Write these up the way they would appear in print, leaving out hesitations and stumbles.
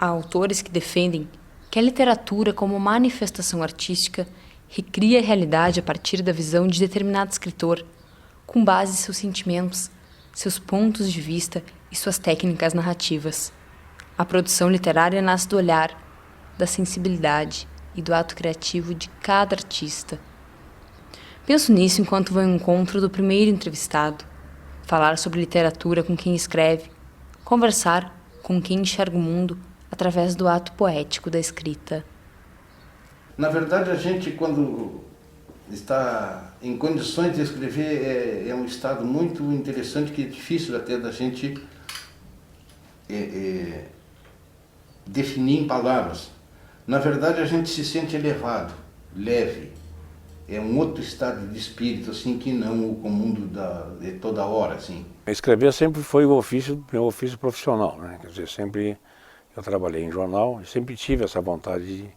Há autores que defendem que a literatura, como manifestação artística, recria a realidade a partir da visão de determinado escritor, com base em seus sentimentos, seus pontos de vista e suas técnicas narrativas. A produção literária nasce do olhar, da sensibilidade e do ato criativo de cada artista. Penso nisso enquanto vou ao encontro do primeiro entrevistado, falar sobre literatura com quem escreve, conversar com quem enxerga o mundo através do ato poético da escrita. Na verdade, a gente, quando está em condições de escrever, é um estado muito interessante, que é difícil até da gente definir em palavras. Na verdade, a gente se sente elevado, leve. É um outro estado de espírito, assim, que não o comum de toda hora, assim. Escrever sempre foi meu ofício profissional, né? Quer dizer, sempre eu trabalhei em jornal e sempre tive essa vontade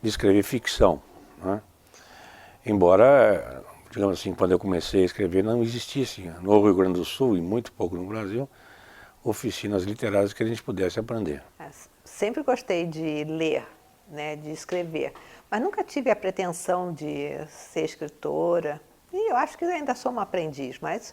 de escrever ficção, né? Embora, digamos assim, quando eu comecei a escrever não existisse no Rio Grande do Sul e muito pouco no Brasil oficinas literárias que a gente pudesse aprender. Sempre gostei de ler, né, de escrever, mas nunca tive a pretensão de ser escritora. E eu acho que eu ainda sou uma aprendiz, mas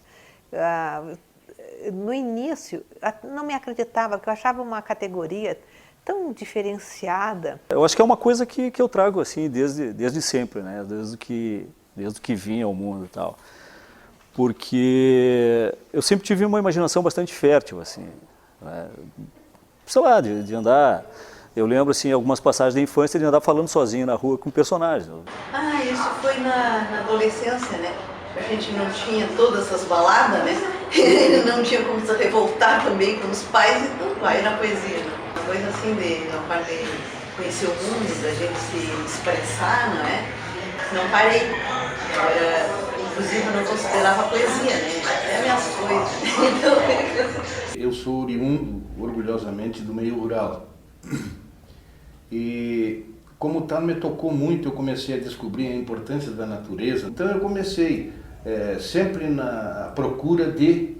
no início não me acreditava, porque eu achava uma categoria tão diferenciada. Eu acho que é uma coisa que eu trago assim desde sempre, né? Desde que vim ao mundo e tal. Porque eu sempre tive uma imaginação bastante fértil, assim, né? Sei lá, de andar. Eu lembro assim, algumas passagens da infância de andar falando sozinho na rua com personagens. Isso foi na adolescência, né? A gente não tinha todas essas baladas, né? Não tinha como se revoltar também com os pais, então vai na poesia. Uma coisa assim de não parei conhecer o mundo, da gente se expressar, não é? Não parei. Inclusive eu não considerava poesia, né? É minhas coisas. Eu sou oriundo, orgulhosamente, do meio rural. E como tal, me tocou muito, eu comecei a descobrir a importância da natureza. Então eu comecei sempre na procura de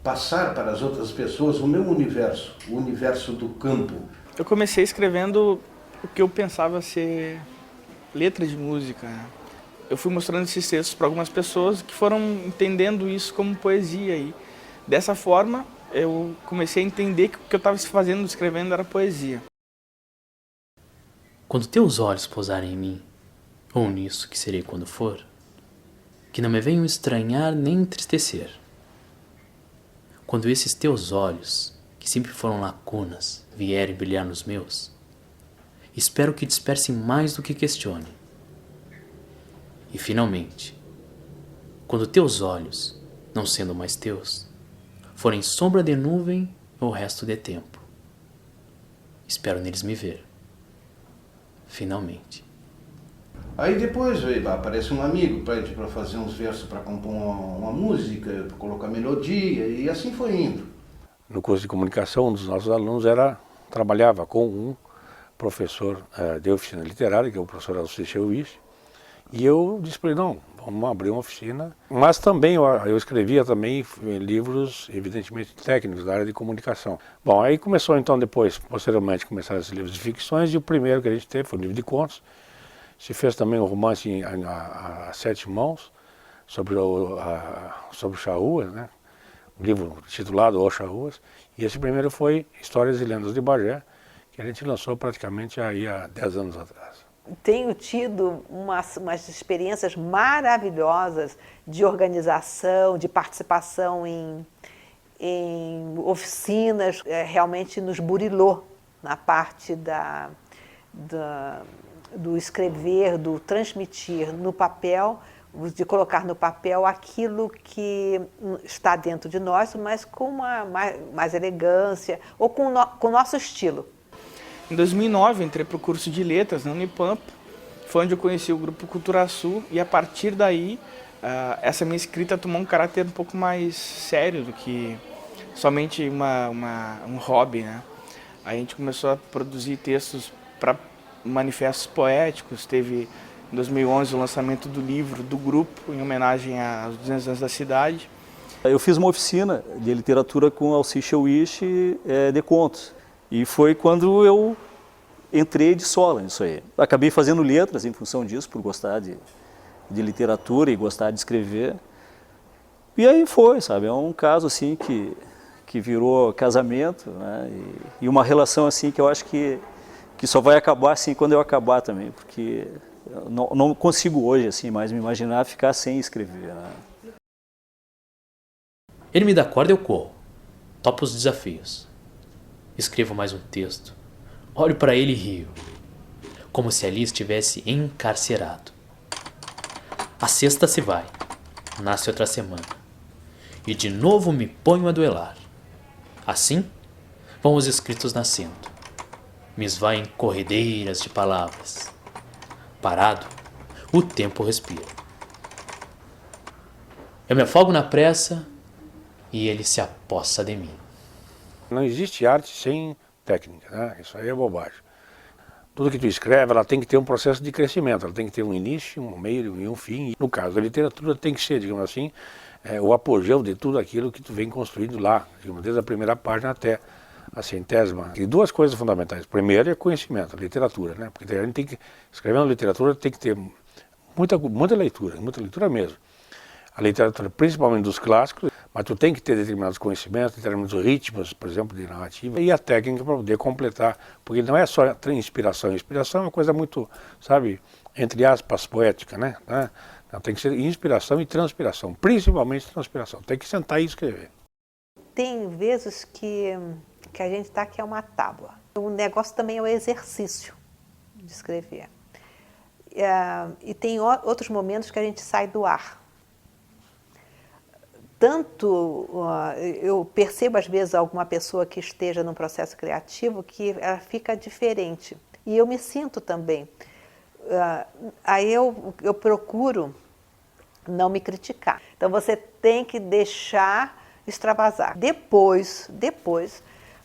passar para as outras pessoas o meu universo, o universo do campo. Eu comecei escrevendo o que eu pensava ser letra de música. Eu fui mostrando esses textos para algumas pessoas que foram entendendo isso como poesia. E dessa forma, eu comecei a entender que o que eu estava fazendo, escrevendo, era poesia. Quando teus olhos pousarem em mim, ou nisso que serei quando for, que não me venham estranhar nem entristecer. Quando esses teus olhos, que sempre foram lacunas, vierem brilhar nos meus, espero que dispersem mais do que questione. E finalmente, quando teus olhos, não sendo mais teus, forem sombra de nuvem ou resto de tempo, espero neles me ver. Finalmente. Aí depois aparece um amigo para fazer uns versos, para compor uma música, para colocar melodia, e assim foi indo. No curso de comunicação, um dos nossos alunos trabalhava com um professor de oficina literária, que é o professor Alcício Wisch, e eu disse para ele, não, vamos abrir uma oficina. Mas também eu escrevia também livros, evidentemente, técnicos da área de comunicação. Bom, aí começou então depois, posteriormente, começaram esses livros de ficções, e o primeiro que a gente teve foi um livro de contos. Se fez também um romance a 7 mãos, sobre o Charruas, né? Um livro titulado O Charruas. E esse primeiro foi Histórias e Lendas de Bagé, que a gente lançou praticamente aí há 10 anos atrás. Tenho tido umas experiências maravilhosas de organização, de participação em oficinas, realmente nos burilou na parte do escrever, do transmitir no papel, de colocar no papel aquilo que está dentro de nós, mas com mais elegância ou com o nosso estilo. Em 2009, entrei para o curso de letras na Unipampa, foi onde eu conheci o Grupo Cultura Sul, e a partir daí, essa minha escrita tomou um caráter um pouco mais sério do que somente um hobby, né? Aí a gente começou a produzir textos para manifestos poéticos, teve em 2011 o lançamento do livro do grupo, em homenagem aos 200 anos da cidade. Eu fiz uma oficina de literatura com Alcício Wisch de contos. E foi quando eu entrei de sola nisso aí. Acabei fazendo letras em função disso, por gostar de literatura e gostar de escrever. E aí foi, sabe, é um caso assim que virou casamento, né? E uma relação assim que eu acho que só vai acabar assim quando eu acabar também, porque eu não consigo hoje assim mais me imaginar ficar sem escrever, né? Ele me dá corda, eu corro. Topo os desafios. Escrevo mais um texto. Olho para ele e rio, como se ali estivesse encarcerado. A sexta se vai, nasce outra semana, e de novo me ponho a duelar. Assim vão os escritos nascendo, me esvaem corredeiras de palavras. Parado, o tempo respira. Eu me afogo na pressa e ele se apossa de mim. Não existe arte sem técnica, né? Isso aí é bobagem. Tudo que tu escreve, ela tem que ter um processo de crescimento, ela tem que ter um início, um meio e um fim. No caso da literatura tem que ser, digamos assim, o apogeu de tudo aquilo que tu vem construindo lá, digamos, desde a primeira página até a centésima. E duas coisas fundamentais. Primeiro é conhecimento, a literatura, né? Porque a gente tem que, escrevendo literatura, tem que ter muita leitura mesmo. A literatura, principalmente dos clássicos, mas tu tem que ter determinados conhecimentos, determinados ritmos, por exemplo, de narrativa, e a técnica para poder completar, porque não é só inspiração. Inspiração é uma coisa muito, sabe, entre aspas, poética, né? Não, tem que ser inspiração e transpiração, principalmente transpiração. Tem que sentar e escrever. Tem vezes que a gente está que é uma tábua. O negócio também é o exercício de escrever. E tem outros momentos que a gente sai do ar. Tanto, eu percebo às vezes alguma pessoa que esteja num processo criativo que ela fica diferente. E eu me sinto também. Aí eu procuro não me criticar. Então você tem que deixar extravasar. Depois,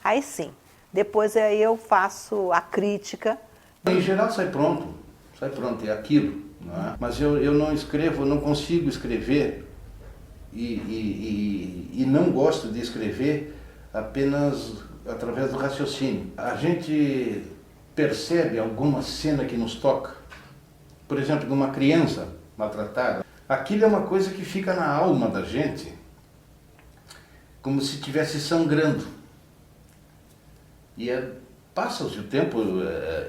aí sim. Depois aí eu faço a crítica. Em geral sai pronto, é aquilo. Não é? Mas eu não escrevo, eu não consigo escrever e não gosto de escrever apenas através do raciocínio. A gente percebe alguma cena que nos toca, por exemplo, de uma criança maltratada. Aquilo é uma coisa que fica na alma da gente, como se estivesse sangrando. E passa-se o tempo,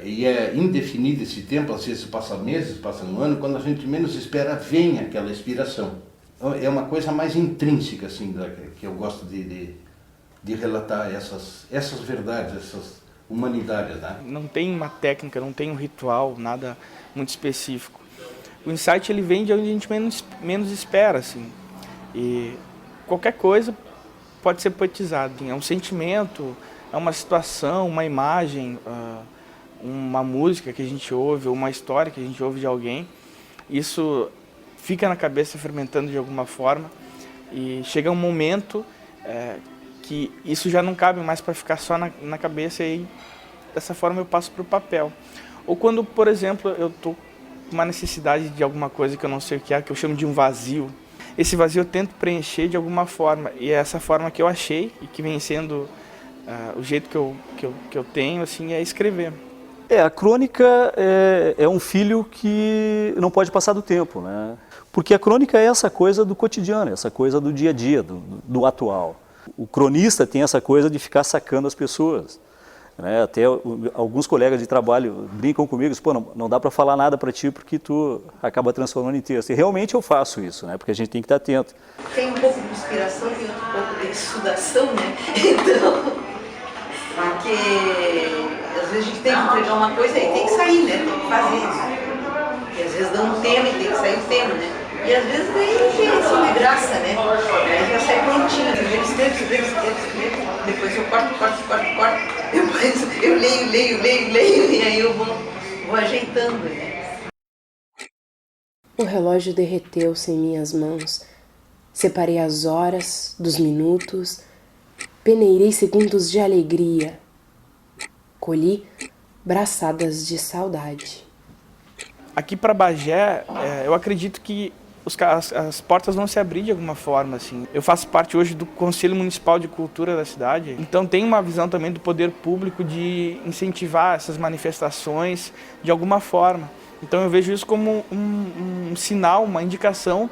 e é indefinido esse tempo, às vezes passa meses, passa um ano, quando a gente menos espera, vem aquela inspiração. É uma coisa mais intrínseca, assim, que eu gosto de relatar essas verdades, essas humanidades, né? Não tem uma técnica, não tem um ritual, nada muito específico. O insight ele vem de onde a gente menos espera, assim. E qualquer coisa pode ser poetizado. É um sentimento, é uma situação, uma imagem, uma música que a gente ouve, uma história que a gente ouve de alguém. Isso fica na cabeça fermentando de alguma forma e chega um momento que isso já não cabe mais para ficar só na cabeça e dessa forma eu passo para o papel. Ou quando, por exemplo, eu estou com uma necessidade de alguma coisa que eu não sei o que é, que eu chamo de um vazio. Esse vazio eu tento preencher de alguma forma e é essa forma que eu achei e que vem sendo o jeito que eu tenho, assim, é escrever. A crônica é um filho que não pode passar do tempo, né? Porque a crônica é essa coisa do cotidiano, essa coisa do dia a dia, do atual. O cronista tem essa coisa de ficar sacando as pessoas, né? Até alguns colegas de trabalho brincam comigo, pô, não dá para falar nada para ti porque tu acaba transformando em texto. E realmente eu faço isso, né? Porque a gente tem que estar atento. Tem um pouco de inspiração, tem outro pouco de estudação, né? Então, porque às vezes a gente tem que entregar uma coisa e tem que sair, né? Tem que fazer isso. E às vezes dá um tema e tem que sair o tema, né? E às vezes vem assim de graça, né? Aí já sai prontinho. Eu escrevo, depois eu corto. Depois eu leio, e aí eu vou ajeitando, né? O relógio derreteu-se em minhas mãos. Separei as horas dos minutos, peneirei segundos de alegria. Colhi braçadas de saudade. Aqui para Bagé, eu acredito que as portas vão se abrir de alguma forma, assim. Eu faço parte hoje do Conselho Municipal de Cultura da cidade, então tem uma visão também do poder público de incentivar essas manifestações de alguma forma. Então eu vejo isso como um sinal, uma indicação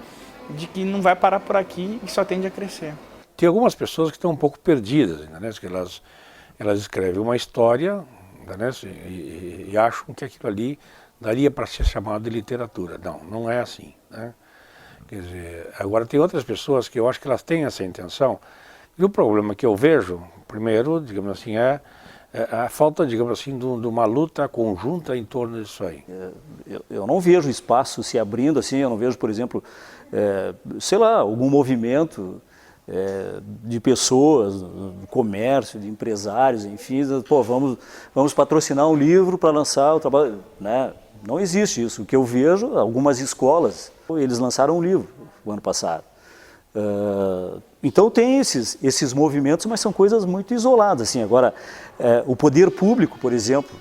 de que não vai parar por aqui e só tende a crescer. Tem algumas pessoas que estão um pouco perdidas, né? Que elas escrevem uma história, né? E acham que aquilo ali daria para ser chamado de literatura. Não, não é assim, né? Quer dizer, agora tem outras pessoas que eu acho que elas têm essa intenção. E o problema que eu vejo, primeiro, digamos assim, é a falta, digamos assim, de uma luta conjunta em torno disso aí. Eu não vejo espaço se abrindo assim, eu não vejo, por exemplo, sei lá, algum movimento de pessoas, do comércio, de empresários, enfim, pô, vamos patrocinar um livro para lançar o trabalho, né? Não existe isso. O que eu vejo, algumas escolas, eles lançaram um livro o ano passado. Então tem esses movimentos, mas são coisas muito isoladas. Assim. Agora, o poder público, por exemplo,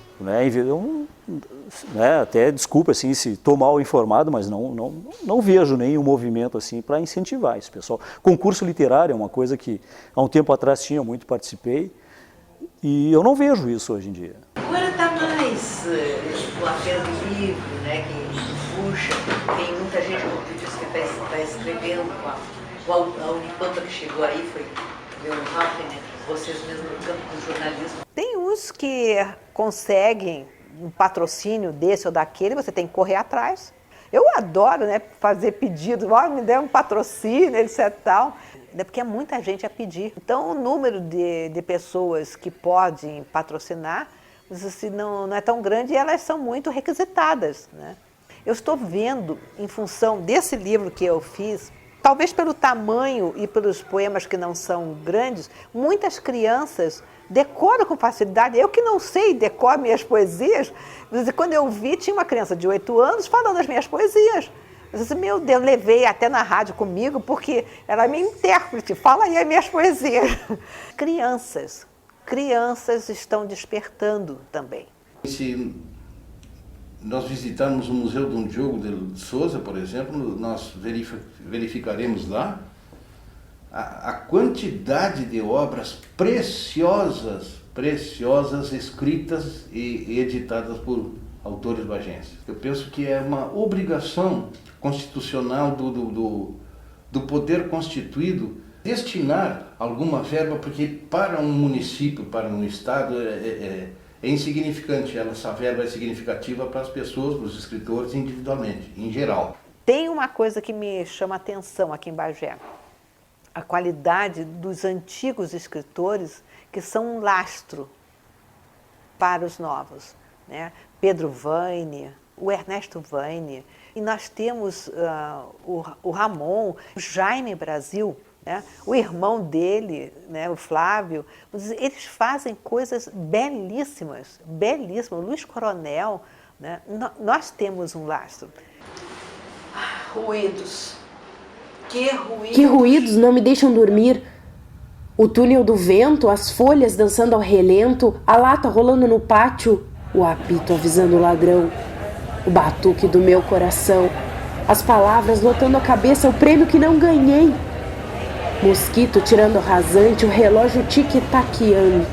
até desculpa assim, se estou mal informado, mas não vejo nenhum movimento assim para incentivar esse pessoal. Concurso literário é uma coisa que há um tempo atrás tinha, muito participei, e eu não vejo isso hoje em dia. Agora está mais a feira do livro, né, que puxa, tem muita gente, como tu disse, que está escrevendo, a Unipampa que chegou aí foi Leonhoff, né, vocês mesmo no campo do jornalismo. Tem uns que conseguem um patrocínio desse ou daquele, você tem que correr atrás. Eu adoro, né, fazer pedido, me dê um patrocínio, etc e tal, porque é muita gente a pedir. Então o número de pessoas que podem patrocinar assim, não é tão grande e elas são muito requisitadas, né? Eu estou vendo, em função desse livro que eu fiz, talvez pelo tamanho e pelos poemas que não são grandes, muitas crianças decoram com facilidade. Eu que não sei, decoro minhas poesias. Quando eu vi, tinha uma criança de 8 anos falando as minhas poesias. Eu disse, meu Deus, levei até na rádio comigo, porque ela é minha intérprete, fala aí as minhas poesias. Crianças estão despertando também. Se nós visitarmos o Museu Dom Diogo de Souza, por exemplo, nós verificaremos lá a quantidade de obras preciosas escritas e editadas por autores bagenses. Eu penso que é uma obrigação constitucional do poder constituído destinar alguma verba, porque para um município, para um estado, é insignificante. Essa verba é significativa para as pessoas, para os escritores individualmente, em geral. Tem uma coisa que me chama a atenção aqui em Bagé. A qualidade dos antigos escritores, que são um lastro para os novos, né? Pedro Vaine, o Ernesto Vaine, e nós temos o Ramon, o Jaime Brasil, né? O irmão dele, né? O Flávio. Eles fazem coisas belíssimas, belíssimas. O Luiz Coronel, né? Nós temos um lastro. Ruídos. Que ruídos não me deixam dormir. O túnel do vento, as folhas dançando ao relento, a lata rolando no pátio, o apito avisando o ladrão, o batuque do meu coração, as palavras lotando a cabeça, o prêmio que não ganhei. Mosquito tirando o rasante, o relógio tic-taqueando,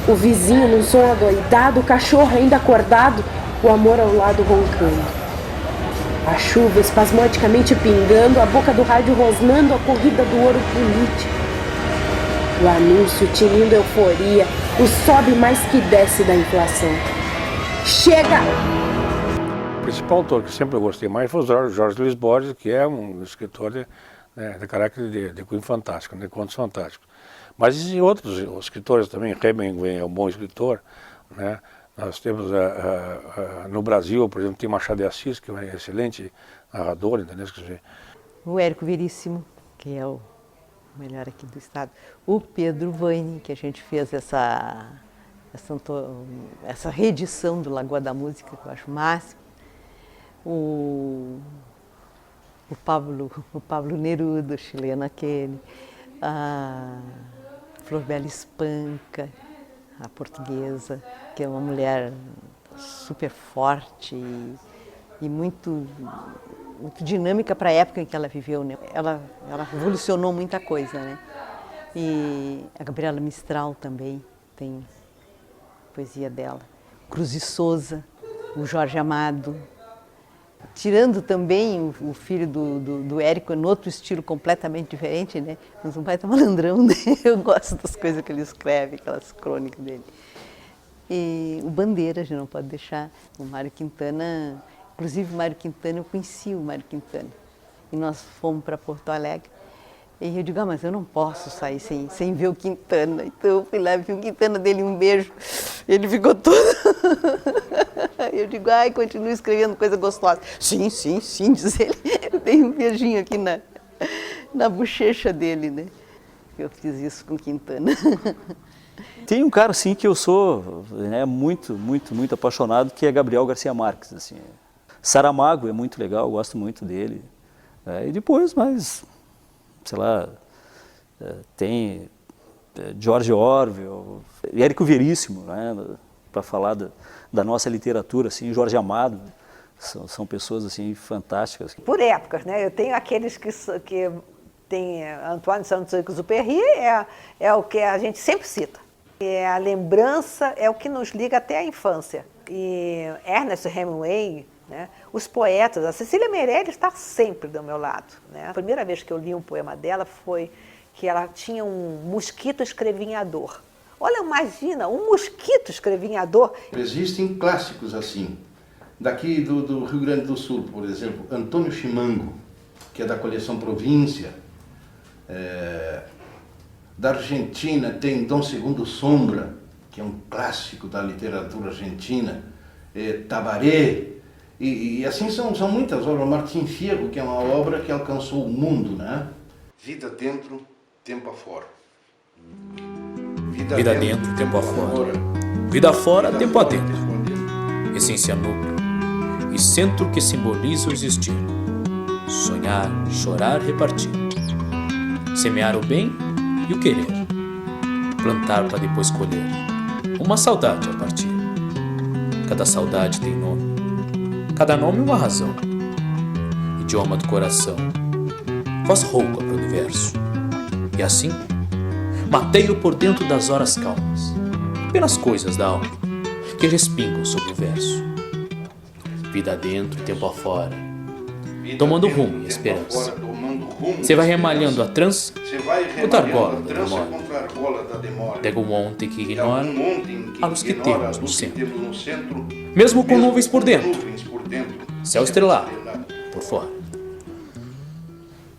o vizinho num som adoidado, o cachorro ainda acordado, o amor ao lado roncando. A chuva espasmodicamente pingando, a boca do rádio rosnando, a corrida do ouro político. O anúncio tinindo euforia, o sobe mais que desce da inflação. Chega! O principal autor que sempre eu gostei mais foi o Jorge Luiz Borges, que é um escritor de caráter de cunho fantástico, de contos fantásticos. Mas existem outros escritores também, Hemingway é um bom escritor, né? Nós temos no Brasil, por exemplo, tem Machado de Assis, que é um excelente narrador, entendeu? O Érico Veríssimo, que é o melhor aqui do estado. O Pedro Vaine, que a gente fez essa reedição do Lagoa da Música, que eu acho o máximo. O Pablo Neruda, o chileno aquele. A Florbela Espanca, a portuguesa, que é uma mulher super forte e muito muito dinâmica para a época em que ela viveu, né? Ela revolucionou muita coisa, né? E a Gabriela Mistral também tem poesia dela. Cruz de Souza, o Jorge Amado. Tirando também o filho do Érico, em outro estilo completamente diferente, né? Mas um baita malandrão, né? Eu gosto das coisas que ele escreve, aquelas crônicas dele. E o Bandeira, a gente não pode deixar. O Mário Quintana, inclusive o Mário Quintana, eu conheci o Mário Quintana. E nós fomos para Porto Alegre. E eu digo, mas eu não posso sair sem ver o Quintana. Então eu fui lá e vi o Quintana, dele um beijo. Ele ficou todo... Eu digo, continue escrevendo coisa gostosa. Sim, diz ele. Eu tenho um beijinho aqui na bochecha dele, né? Eu fiz isso com o Quintana. Tem um cara, assim, que eu sou muito apaixonado, que é Gabriel Garcia Marques, assim. Saramago é muito legal, eu gosto muito dele. E depois, sei lá, tem George Orwell, Érico Veríssimo, né, para falar da nossa literatura, assim, Jorge Amado, são pessoas assim fantásticas. Por épocas, né? Eu tenho aqueles que tem Antoine Saint-Exupéry, é o que a gente sempre cita. A lembrança é o que nos liga até a infância. E Ernest Hemingway, né? Os poetas, a Cecília Meirelles está sempre do meu lado, né? A primeira vez que eu li um poema dela foi que ela tinha um mosquito escrevinhador. Olha, imagina, um mosquito escrevinhador. Existem clássicos assim. Daqui do Rio Grande do Sul, por exemplo, Antônio Chimango, que é da coleção Província. Da Argentina tem Dom Segundo Sombra, que é um clássico da literatura argentina. Tabaré. E assim são muitas obras. Martim Fierro, que é uma obra que alcançou o mundo, né? Vida dentro, tempo afora. Vida dentro, tempo afora. Vida fora, tempo adentro. Essência núcleo e centro que simboliza o existir. Sonhar, chorar, repartir. Semear o bem e o querer. Plantar para depois colher. Uma saudade a partir. Cada saudade tem nome. Cada nome uma razão. Idioma do coração. Voz rouca para o universo. E assim, mateio por dentro das horas calmas. Apenas coisas da alma que respingam sobre o verso. Vida dentro, tempo afora. Tomando rumo e esperança. Você vai remalhando a trança contra a argola da demora. Pega o ontem que ignora a luz que temos no centro. Mesmo com nuvens por dentro, céu estrelado por fora.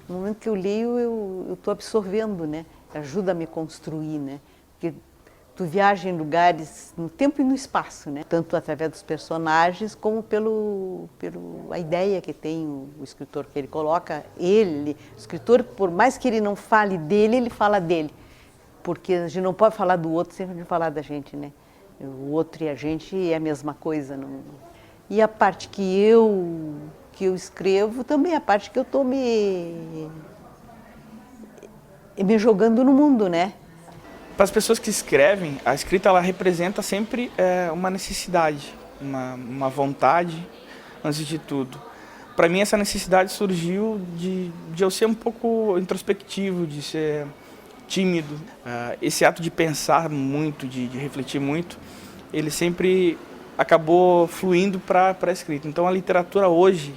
No momento que eu leio, eu estou absorvendo, né? Ajuda a me construir, né? Porque tu viaja em lugares no tempo e no espaço, né? Tanto através dos personagens como a ideia que tem o escritor, que ele coloca o escritor, por mais que ele não fale dele, ele fala dele. Porque a gente não pode falar do outro sem a gente falar da gente, né? O outro e a gente é a mesma coisa. Não? E a parte que eu escrevo também é a parte que eu estou me jogando no mundo, né? Para as pessoas que escrevem, a escrita ela representa sempre uma necessidade, uma vontade, antes de tudo. Para mim, essa necessidade surgiu de eu ser um pouco introspectivo, de ser tímido. Esse ato de pensar muito, de refletir muito, ele sempre acabou fluindo para a escrita. Então, a literatura hoje,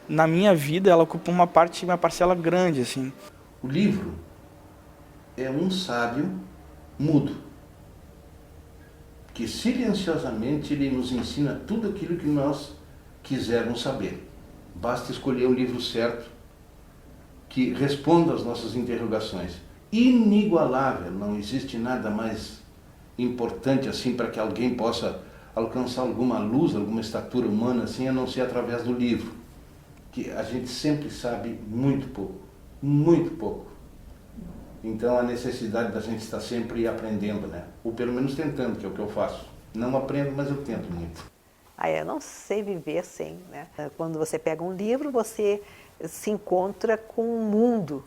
na minha vida, ela ocupa uma parcela grande, assim. O livro é um sábio mudo, que silenciosamente ele nos ensina tudo aquilo que nós quisermos saber. Basta escolher o livro certo que responda às nossas interrogações. Inigualável, não existe nada mais importante assim para que alguém possa alcançar alguma luz, alguma estatura humana assim, a não ser através do livro, que a gente sempre sabe muito pouco, muito pouco. Então a necessidade da gente estar sempre aprendendo, né? Ou pelo menos tentando, que é o que eu faço. Não aprendo, mas eu tento muito. Eu não sei viver sem, né? Quando você pega um livro, você se encontra com o mundo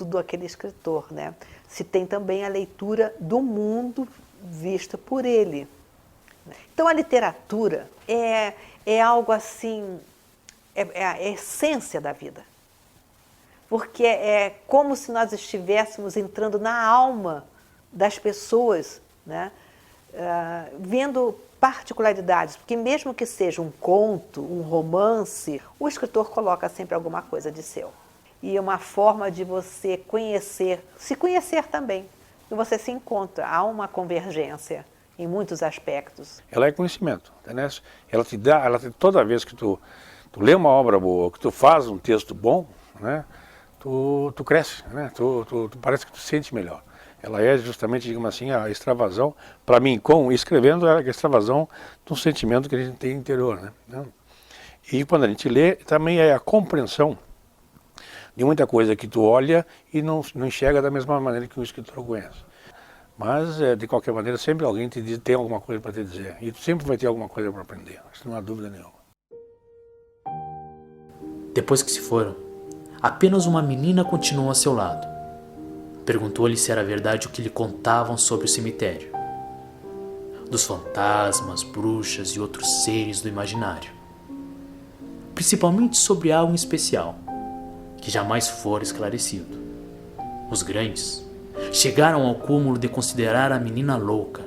daquele escritor, né? Se tem também a leitura do mundo vista por ele. Então a literatura é algo assim é a essência da vida. Porque é como se nós estivéssemos entrando na alma das pessoas, né? Vendo particularidades, porque mesmo que seja um conto, um romance, o escritor coloca sempre alguma coisa de seu. E é uma forma de você conhecer, se conhecer também. E você se encontra, há uma convergência em muitos aspectos. Ela é conhecimento, entendeu? Ela te dá, toda vez que tu lê uma obra boa, que tu faz um texto bom, né? Tu cresce, né? Tu parece que tu sente melhor. Ela é justamente, digamos assim, a extravasão, para mim, escrevendo, é a extravasão de um sentimento que a gente tem interior, né? E quando a gente lê, também é a compreensão de muita coisa que tu olha e não enxerga da mesma maneira que um escritor conhece. Mas, de qualquer maneira, sempre alguém tem alguma coisa para te dizer. E tu sempre vai ter alguma coisa para aprender, isso não há dúvida nenhuma. Depois que se foram, apenas uma menina continuou a seu lado. Perguntou-lhe se era verdade o que lhe contavam sobre o cemitério. Dos fantasmas, bruxas e outros seres do imaginário. Principalmente sobre algo em especial, que jamais fora esclarecido. Os grandes chegaram ao cúmulo de considerar a menina louca.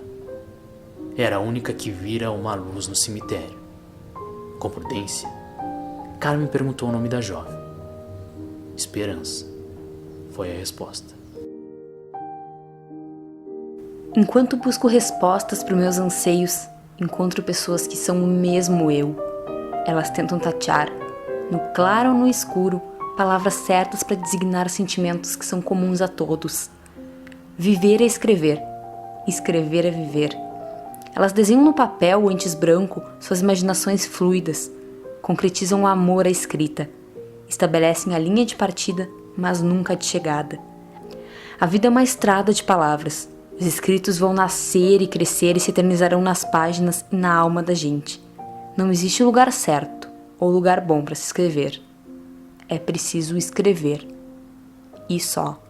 Era a única que vira uma luz no cemitério. Com prudência, Carmen perguntou o nome da jovem. Esperança foi a resposta. Enquanto busco respostas para os meus anseios, encontro pessoas que são o mesmo eu. Elas tentam tatear, no claro ou no escuro, palavras certas para designar sentimentos que são comuns a todos. Viver é escrever, escrever é viver. Elas desenham no papel, antes branco, suas imaginações fluidas, concretizam o amor à escrita, estabelecem a linha de partida, mas nunca a de chegada. A vida é uma estrada de palavras. Os escritos vão nascer e crescer e se eternizarão nas páginas e na alma da gente. Não existe lugar certo ou lugar bom para se escrever. É preciso escrever. E só.